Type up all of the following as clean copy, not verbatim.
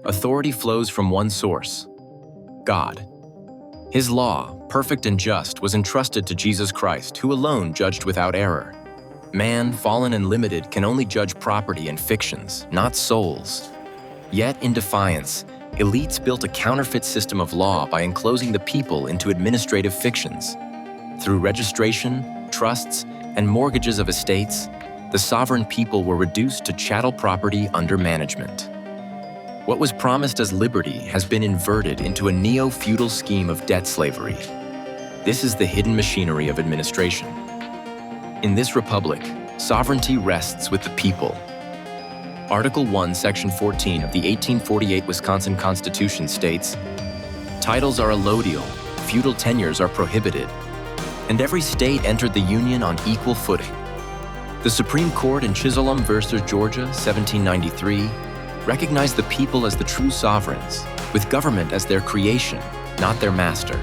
authority flows from one source: God. His law, perfect and just, was entrusted to Jesus Christ, who alone judged without error. Man, fallen and limited, can only judge property and fictions, not souls. Yet, in defiance, elites built a counterfeit system of law by enclosing the people into administrative fictions. Through registration, trusts, and mortgages of estates, the sovereign people were reduced to chattel property under management. What was promised as liberty has been inverted into a neo-feudal scheme of debt slavery. This is the hidden machinery of administration. In this republic, sovereignty rests with the people. Article 1, Section 14 of the 1848 Wisconsin Constitution states, "Titles are allodial, feudal tenures are prohibited, and every state entered the Union on equal footing." The Supreme Court in Chisholm v. Georgia, 1793, recognized the people as the true sovereigns, with government as their creation, not their master.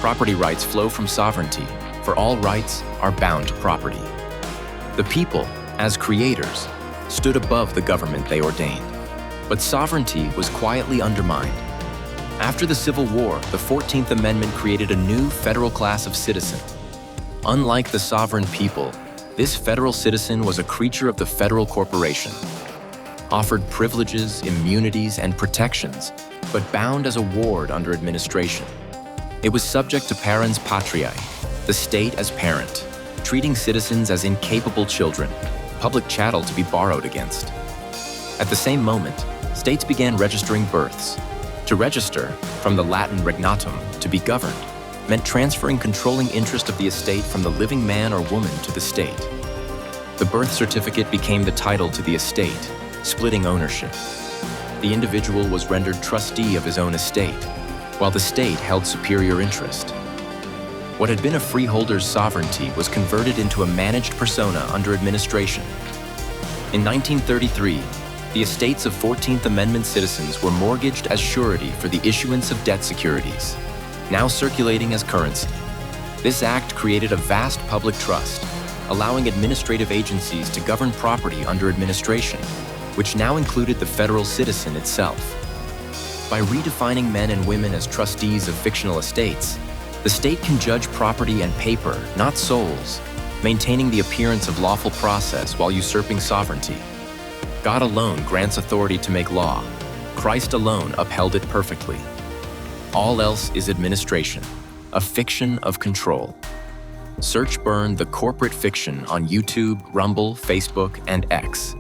Property rights flow from sovereignty, for all rights are bound to property. The people, as creators, stood above the government they ordained, but sovereignty was quietly undermined. After the Civil War, the 14th Amendment created a new federal class of citizen. Unlike the sovereign people, this federal citizen was a creature of the federal corporation, offered privileges, immunities, and protections, but bound as a ward under administration. It was subject to parens patriae, the state as parent, treating citizens as incapable children, public chattel to be borrowed against. At the same moment, states began registering births. To register, from the Latin regnatum, to be governed, meant transferring controlling interest of the estate from the living man or woman to the state. The birth certificate became the title to the estate, splitting ownership. The individual was rendered trustee of his own estate, while the state held superior interest. What had been a freeholder's sovereignty was converted into a managed persona under administration. In 1933, the estates of 14th Amendment citizens were mortgaged as surety for the issuance of debt securities, now circulating as currency. This act created a vast public trust, allowing administrative agencies to govern property under administration, which now included the federal citizen itself. By redefining men and women as trustees of fictional estates, the state can judge property and paper, not souls, maintaining the appearance of lawful process while usurping sovereignty. God alone grants authority to make law. Christ alone upheld it perfectly. All else is administration, a fiction of control. Search Burn the Corporate Fiction on YouTube, Rumble, Facebook, and X.